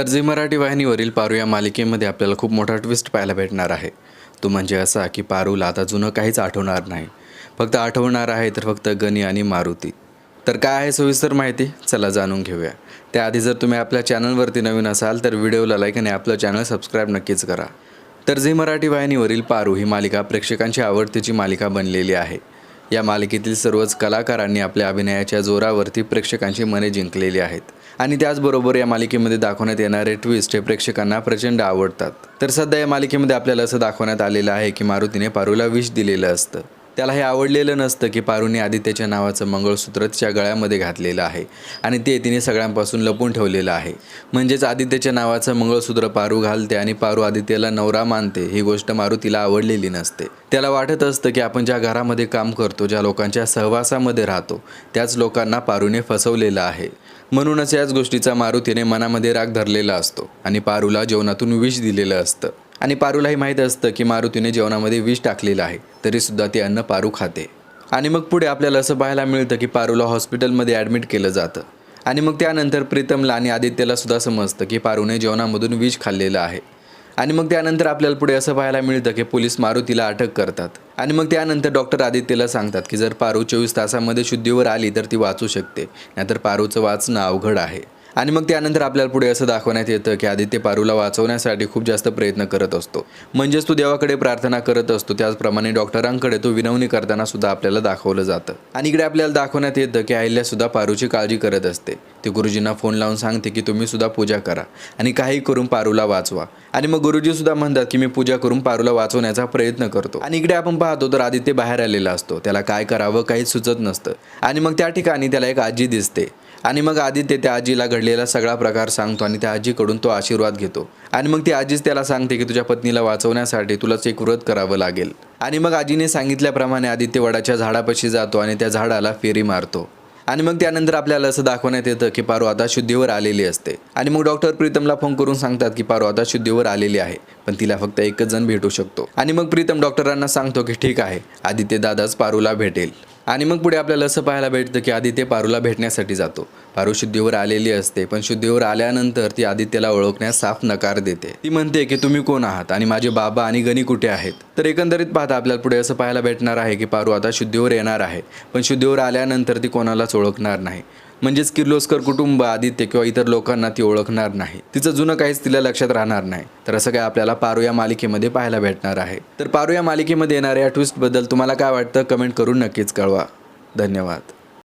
तर झी मराठी वाहिनीवरील पारू या मालिकेमध्ये आपल्याला खूप मोठा ट्विस्ट पाहायला भेटणार आहे। तो म्हणजे असा की पारूला आता जुनं काहीच आठवणार नाही, फक्त आठवणार आहे तर फक्त गणी आणि मारुती। तर काय आहे सविस्तर माहिती, चला जाणून घेऊया। त्याआधी जर तुम्ही आपल्या चॅनलवरती नवीन असाल तर व्हिडिओला लाईक आणि आपलं चॅनल सबस्क्राईब नक्कीच करा। तर झी मराठी वाहिनीवरील पारू ही मालिका प्रेक्षकांची आवडतीची मालिका बनलेली आहे। या मालिकेतील सर्वच कलाकारांनी आपल्या अभिनयाच्या जोरावरती प्रेक्षकांची मने जिंकलेली आहेत आणि त्याचबरोबर या मालिकेमध्ये दाखवण्यात येणारे ट्विस्ट हे प्रेक्षकांना प्रचंड आवडतात। तर सध्या या मालिकेमध्ये आपल्याला असं दाखवण्यात आलेलं आहे की मारुतीने पारूला विष दिलेलं असतं। त्याला हे आवडलेलं नसतं की पारूने आदित्यच्या नावाचं मंगळसूत्र तिच्या गळ्यामध्ये घातलेलं आहे आणि ते तिने सगळ्यांपासून लपवून ठेवलेलं आहे। म्हणजेच आदित्यच्या नावाचं मंगळसूत्र पारू घालते आणि पारू आदित्यला नवरा मानते, ही गोष्ट मारुतीला आवडलेली नसते। त्याला वाटत असतं की आपण ज्या घरामध्ये काम करतो, ज्या लोकांच्या सहवासामध्ये राहतो, त्याच लोकांना पारूने फसवलेलं आहे। म्हणूनच याच गोष्टीचा मारुतीने मनामध्ये राग धरलेला असतो आणि पारूला जेवणातून विष दिलेलं असतं आणि पारूलाही माहीत असतं की मारुतीने जेवणामध्ये विष टाकलेलं आहे, तरीसुद्धा ते अन्न पारू खाते। आणि मग पुढे आपल्याला असं पाहायला मिळतं की पारूला हॉस्पिटलमध्ये ॲडमिट केलं जातं आणि मग त्यानंतर प्रीतमला आणि आदित्यला सुद्धा समजतं की पारूने जेवणामधून विष खाल्लेलं आहे। आणि मग त्यानंतर आपल्याला पुढे असं पाहायला मिळतं की पोलीस मारुतीला अटक करतात आणि मग त्यानंतर डॉक्टर आदित्यला सांगतात की जर पारू 24 तासामध्ये शुद्धीवर आली तर ती वाचू शकते, नाहीतर पारूचं वाचणं अवघड आहे। आणि मग त्यानंतर आपल्याला पुढे असं दाखवण्यात येतं की आदित्य पारूला वाचवण्यासाठी खूप जास्त प्रयत्न करत असतो, म्हणजेच तो देवाकडे प्रार्थना करत असतो, त्याचप्रमाणे डॉक्टरांकडे तो विनवणी करताना सुद्धा आपल्याला दाखवलं जातं। आणि इकडे आपल्याला दाखवण्यात येतं की अहिल्या सुद्धा पारूची काळजी करत असते। ती गुरुजींना फोन लावून सांगते की तुम्ही सुद्धा पूजा करा आणि काही करून पारूला वाचवा। आणि मग गुरुजी सुद्धा म्हणतात की मी पूजा करून पारूला वाचवण्याचा प्रयत्न करतो। आणि इकडे आपण पाहतो तर आदित्य बाहेर आलेला असतो, त्याला काय करावं काहीच सुचत नसतं आणि मग त्या ठिकाणी त्याला एक आजी दिसते आणि मग आदित्य त्या आजीला घडलेला सगळा प्रकार सांगतो आणि त्या आजीकडून तो आशीर्वाद घेतो आणि मग ती आजीच त्याला सांगते की तुझ्या पत्नीला वाचवण्यासाठी तुलाच एक व्रत करावं लागेल। आणि मग आजीने सांगितल्याप्रमाणे आदित्य वडाच्या झाडापाशी जातो आणि त्या झाडाला फेरी मारतो आणि मग त्यानंतर आपल्याला असं दाखवण्यात येतं की पारू आता शुद्धीवर आलेली असते आणि मग डॉक्टर प्रीतमला फोन करून सांगतात की पारू आता शुद्धीवर आलेली आहे, पण तिला फक्त एकच जण भेटू शकतो। आणि मग प्रीतम डॉक्टरांना सांगतो की ठीक आहे, आदित्य दादाच पारूला भेटेल। आणि मग पुढे आपल्याला असं पाहायला भेटतं की आदित्य पारूला भेटण्यासाठी जातो। पारू शुद्धीवर आलेली असते, पण शुद्धीवर आल्यानंतर ती आदित्यला ओळखण्यास साफ नकार देते। ती म्हणते की तुम्ही कोण आहात आणि माझे बाबा आणि गणी कुठे आहेत। तर एकंदरीत पाहता आपल्याला पुढे असं पाहायला भेटणार आहे की पारू आता शुद्धीवर येणार आहे, पण शुद्धीवर आल्यानंतर ती कोणालाच ओळखणार नाही। म्हणजेच किर्लोस्कर कुटुंब, आदित्य किंवा इतर लोकांना ती ओळखणार नाही, तिचं जुनं काहीच तिला लक्षात राहणार नाही। तर असं काय आपल्याला पारू या मालिकेमध्ये पाहायला भेटणार आहे। तर पारू या मालिकेमध्ये येणाऱ्या ट्विस्टबद्दल तुम्हाला काय वाटतं, कमेंट करून नक्कीच कळवा। धन्यवाद।